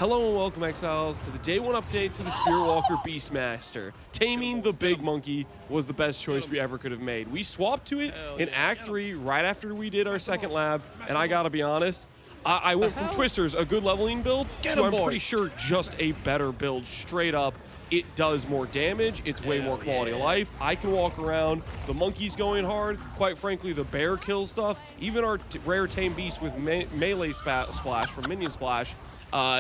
Hello and welcome, Exiles, to the Day 1 update to the Spearwalker Beastmaster. Taming the big monkey was the best choice we ever could have made. We swapped to it in Act 3 right after we did our second lab, and I gotta be honest, I went from Twisters, a good leveling build, to I'm pretty sure just a better build, straight up. It does more damage, it's way more quality of life. I can walk around, the monkey's going hard. Quite frankly, the bear kills stuff. Even our rare tame beast with melee splash from Minion Splash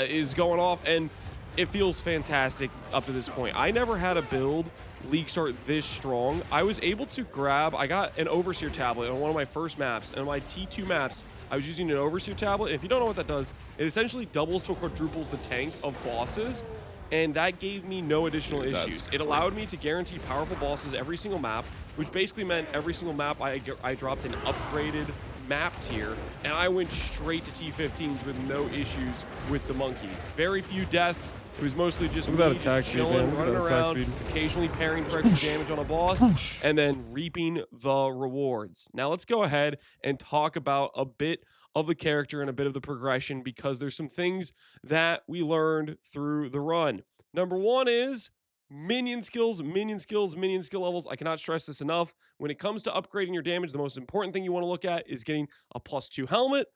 is going off, and it feels fantastic up to this point. I never had a build League Start this strong. I was able to grab, I got an Overseer tablet on one of my first maps, and on my T2 maps, I was using an Overseer tablet. And if you don't know what that does, it essentially doubles to quadruples the tank of bosses, and that gave me no additional issues. It allowed me to guarantee powerful bosses every single map, which basically meant every single map I dropped an upgraded map tier, and I went straight to T15s with no issues with the monkey. Very few deaths. It was mostly just me chilling, running around, occasionally parrying for extra damage on a boss, and then reaping the rewards. Now let's go ahead and talk about a bit of the character and a bit of the progression, because there's some things that we learned through the run. Number one is minion skills, minion skills, minion skill levels. I cannot stress this enough. When it comes to upgrading your damage, the most important thing you want to look at is getting a +2 helmet,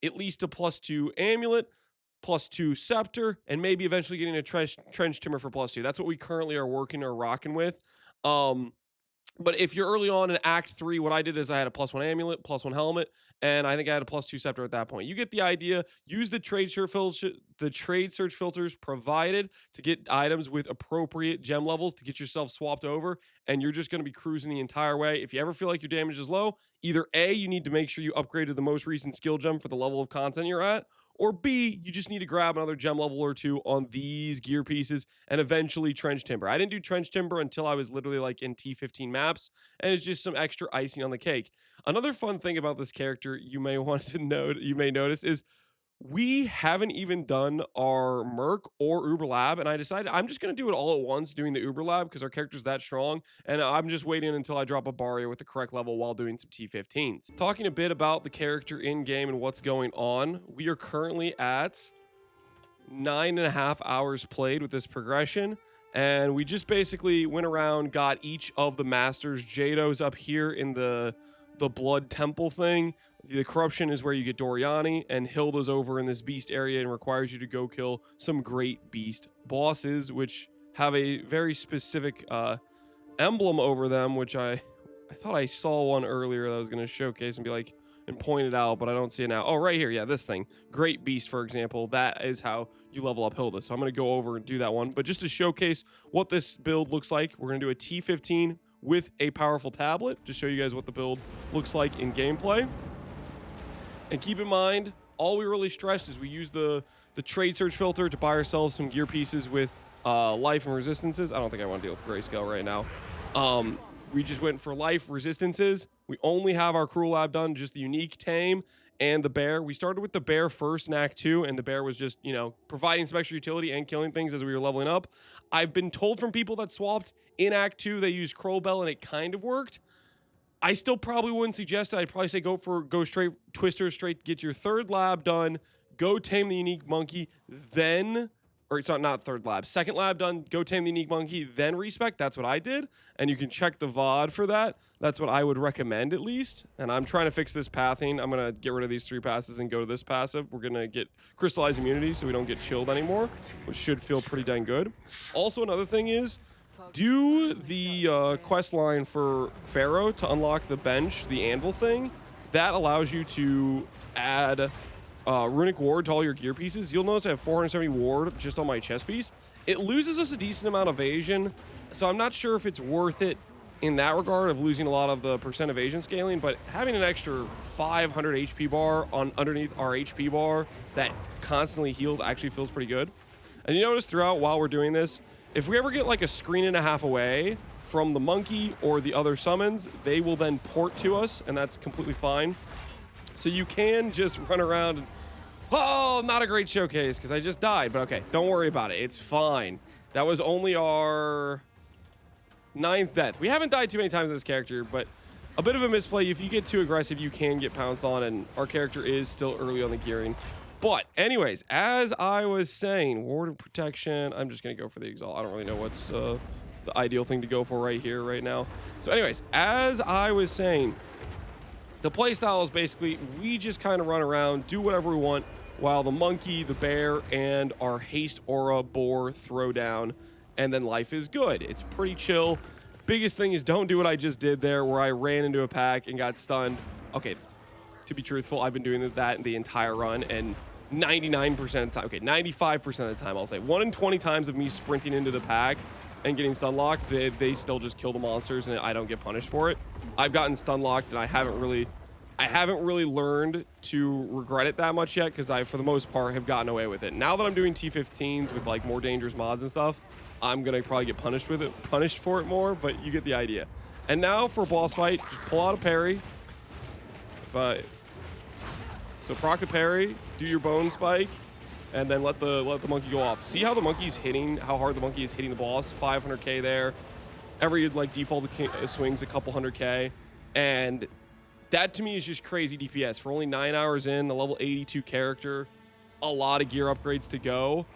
at least a +2 amulet, +2 scepter, and maybe eventually getting a trench timber for +2. That's what we currently are working or rocking with. But if you're early on in Act 3, what I did is I had a +1 amulet, +1 helmet, and I think I had a +2 scepter at that point. You get the idea. Use the trade search filters provided to get items with appropriate gem levels to get yourself swapped over, and you're just going to be cruising the entire way. If you ever feel like your damage is low, either A, you need to make sure you upgraded the most recent skill gem for the level of content you're at, or B, you just need to grab another gem level or two on these gear pieces and eventually trench timber. I didn't do trench timber until I was literally like in T15 maps, and it's just some extra icing on the cake. Another fun thing about this character you may want to note, you may notice, is we haven't even done our Merc or Uber Lab, and I decided I'm just going to do it all at once doing the Uber Lab because our character's that strong, and I'm just waiting until I drop a barrier with the correct level while doing some T15s. Talking a bit about the character in-game and what's going on, we are currently at 9.5 hours played with this progression, and we just basically went around, got each of the masters. Jado's up here in the blood temple thing. The corruption is where you get Doriani, and Hilda's over in this beast area and requires you to go kill some great beast bosses, which have a very specific emblem over them, which I thought I saw one earlier that I was going to showcase and be like, and point it out, but I don't see it now. Oh, right here. Yeah, this thing. Great beast, for example. That is how you level up Hilda. So I'm going to go over and do that one. But just to showcase what this build looks like, we're going to do a T15 with a powerful tablet to show you guys what the build looks like in gameplay. And keep in mind, all we really stressed is we use the trade search filter to buy ourselves some gear pieces with life and resistances. I don't think I want to deal with grayscale right now. We just went for life resistances. We only have our Cruel Lab done, just the unique tame and the bear. We started with the bear first in Act 2, and the bear was just, you know, providing some extra utility and killing things as we were leveling up. I've been told from people that swapped in Act 2, they used Crowbell, and it kind of worked. I still probably wouldn't suggest that. I'd probably say go straight Twister, straight get your third lab done, go tame the unique monkey, then, or it's not third lab, second lab done, go tame the unique monkey, then respec. That's what I did, and you can check the VOD for that. That's what I would recommend at least, and I'm trying to fix this pathing. I'm going to get rid of these 3 passes and go to this passive. We're going to get crystallized immunity so we don't get chilled anymore, which should feel pretty dang good. Also, another thing is, do the quest line for Pharaoh to unlock the bench, the anvil thing. That allows you to add runic ward to all your gear pieces. You'll notice I have 470 ward just on my chest piece. It loses us a decent amount of evasion, so I'm not sure if it's worth it in that regard of losing a lot of the percent evasion scaling, but having an extra 500 HP bar underneath our HP bar that constantly heals actually feels pretty good. And you notice throughout while we're doing this, if we ever get like a screen and a half away from the monkey or the other summons, they will then port to us, and that's completely fine. So you can just run around and, oh, not a great showcase because I just died, but okay, don't worry about it. It's fine. That was only our 9th death. We haven't died too many times with this character, but a bit of a misplay. If you get too aggressive, you can get pounced on, and our character is still early on the gearing. But anyways, as I was saying, Ward of Protection, I'm just going to go for the Exile. I don't really know what's the ideal thing to go for right here, right now. So anyways, as I was saying, the playstyle is basically we just kind of run around, do whatever we want, while the monkey, the bear, and our haste aura boar throw down, and then life is good. It's pretty chill. Biggest thing is don't do what I just did there, where I ran into a pack and got stunned. Okay, to be truthful, I've been doing that the entire run, and 99% of the time, okay, 95% of the time, I'll say, 1 in 20 times of me sprinting into the pack and getting stun locked, they still just kill the monsters and I don't get punished for it. I've gotten stun locked and I haven't really learned to regret it that much yet, because I, for the most part, have gotten away with it. Now that I'm doing T15s with like more dangerous mods and stuff, I'm gonna probably get punished for it more, but you get the idea. And now for a boss fight, just pull out a parry. So proc the parry, do your bone spike, and then let the monkey go off. See how the monkey's hitting, how hard the monkey is hitting the boss? 500k there. Every like default swings a couple 100k, and that to me is just crazy DPS for only 9 hours in, the level 82 character, a lot of gear upgrades to go.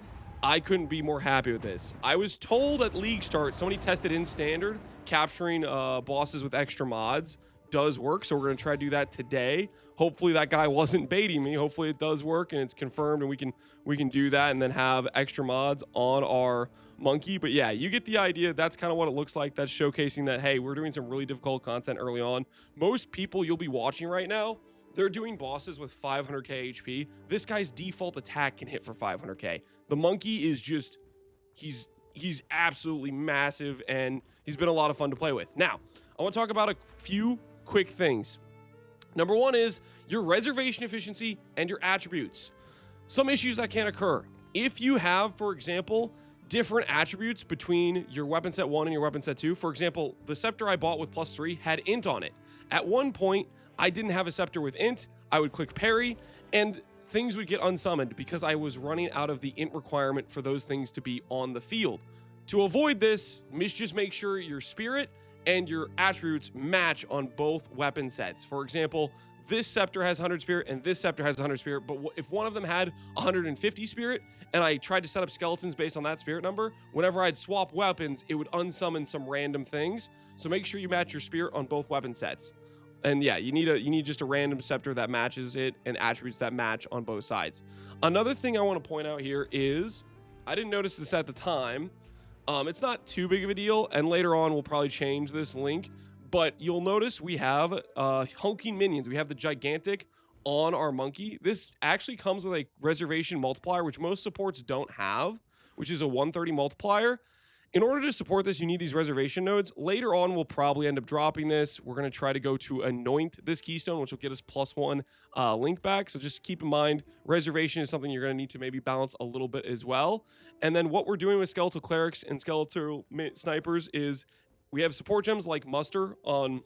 I couldn't be more happy with this. I was told at League Start, somebody tested in standard, capturing bosses with extra mods does work, so we're gonna try to do that today. Hopefully that guy wasn't baiting me. Hopefully it does work and it's confirmed, and we can do that and then have extra mods on our monkey. But yeah, you get the idea. That's kind of what it looks like. That's showcasing that, hey, we're doing some really difficult content early on. Most people you'll be watching right now, they're doing bosses with 500k HP. This guy's default attack can hit for 500k. The monkey is just, he's absolutely massive, and he's been a lot of fun to play with. Now, I want to talk about a few quick things. Number one is your reservation efficiency and your attributes. Some issues that can occur. If you have, for example, different attributes between your weapon set 1 and your weapon set 2. For example, the scepter I bought with +3 had int on it. At one point, I didn't have a scepter with int. I would click parry, and things would get unsummoned because I was running out of the int requirement for those things to be on the field. To avoid this, just make sure your spirit and your attributes match on both weapon sets. For example, this scepter has 100 spirit and this scepter has 100 spirit, but if one of them had 150 spirit and I tried to set up skeletons based on that spirit number, whenever I'd swap weapons, it would unsummon some random things. So make sure you match your spirit on both weapon sets. And yeah, you need just a random scepter that matches it and attributes that match on both sides. Another thing I want to point out here is, I didn't notice this at the time. It's not too big of a deal, and later on we'll probably change this link, but you'll notice we have hulking minions. We have the gigantic on our monkey. This actually comes with a reservation multiplier, which most supports don't have, which is a 130 multiplier. In order to support this, you need these reservation nodes. Later on, we'll probably end up dropping this. We're going to try to go to anoint this keystone, which will get us +1 link back. So just keep in mind, reservation is something you're going to need to maybe balance a little bit as well. And then what we're doing with skeletal clerics and skeletal snipers is we have support gems like muster on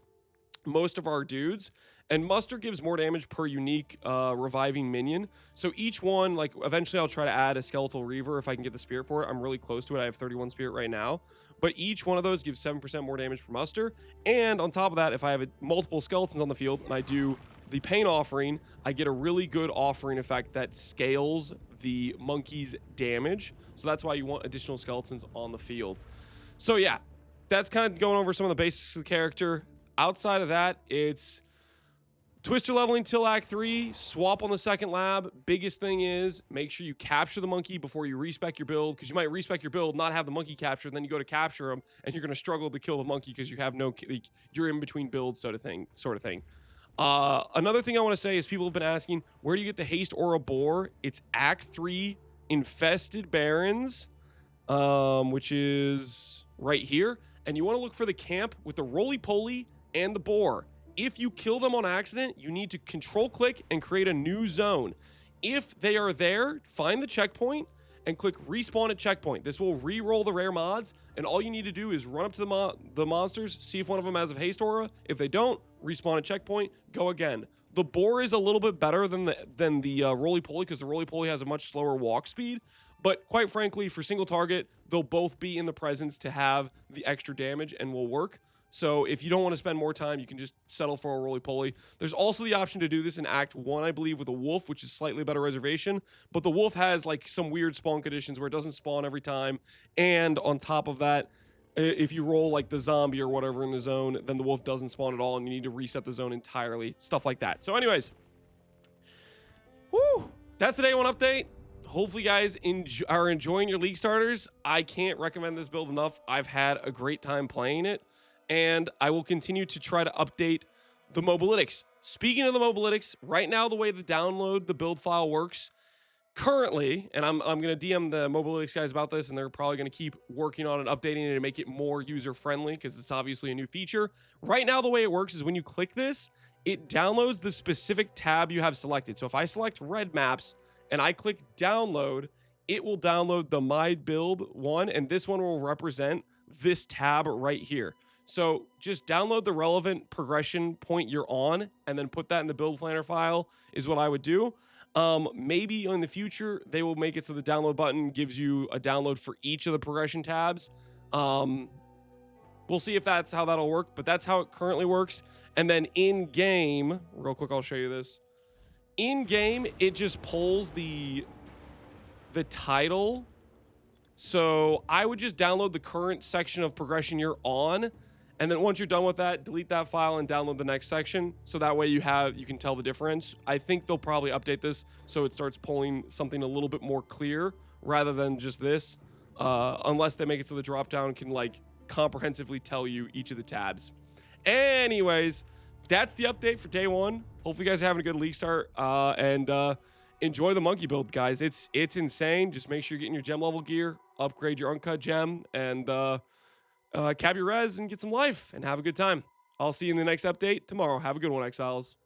most of our dudes, and muster gives more damage per unique reviving minion. So each one, like eventually I'll try to add a skeletal reaver if I can get the spirit for it. I'm really close to it. I have 31 spirit right now, but each one of those gives 7% more damage per muster. And on top of that, if I have multiple skeletons on the field and I do the pain offering, I get a really good offering effect that scales the monkey's damage. So that's why you want additional skeletons on the field. So yeah, that's kind of going over some of the basics of the character. Outside of that, it's Twister leveling till Act 3, swap on the second lab. Biggest thing is make sure you capture the monkey before you respec your build, because you might respec your build, not have the monkey captured, then you go to capture him, and you're going to struggle to kill the monkey because you have no, you're in between builds sort of thing. Another thing I want to say is people have been asking, where do you get the haste aura boar? It's Act 3 infested barrens, which is right here, and you want to look for the camp with the roly-poly and the boar. If you kill them on accident, you need to control click and create a new zone. If they are there, find the checkpoint and click respawn at checkpoint. This will re-roll the rare mods, and all you need to do is run up to the monsters, see if one of them has a haste aura. If they don't, respawn at checkpoint, go again. The boar is a little bit better than the roly-poly, because the roly-poly has a much slower walk speed. But quite frankly, for single target, they'll both be in the presence to have the extra damage and will work. So if you don't want to spend more time, you can just settle for a roly-poly. There's also the option to do this in Act 1, I believe, with a wolf, which is slightly better reservation. But the wolf has like some weird spawn conditions where it doesn't spawn every time. And on top of that, if you roll like the zombie or whatever in the zone, then the wolf doesn't spawn at all and you need to reset the zone entirely. Stuff like that. So anyways, whoo, that's the day one update. Hopefully you guys are enjoying your League starters. I can't recommend this build enough. I've had a great time playing it, and I will continue to try to update the mobalytics. Speaking of the mobalytics, right now the way the download the build file works currently, and I'm going to DM the mobalytics guys about this, and they're probably going to keep working on it, updating it to make it more user-friendly because it's obviously a new feature. Right now the way it works is when you click this, it downloads the specific tab you have selected. So if I select red maps and I click download, it will download the my build one, and this one will represent this tab right here. So just download the relevant progression point you're on and then put that in the build planner file is what I would do. Maybe in the future, they will make it so the download button gives you a download for each of the progression tabs. We'll see if that's how that'll work, but that's how it currently works. And then in game, real quick, I'll show you this. In game, it just pulls the title. So I would just download the current section of progression you're on. And then once you're done with that, delete that file and download the next section. So that way you can tell the difference. I think they'll probably update this so it starts pulling something a little bit more clear rather than just this. Unless they make it so the dropdown can like comprehensively tell you each of the tabs. Anyways, that's the update for day one. Hopefully you guys are having a good league start. And enjoy the monkey build, guys. It's insane. Just make sure you're getting your gem level gear, upgrade your uncut gem, and cap your res and get some life and have a good time. I'll see you in the next update tomorrow. Have a good one, Exiles.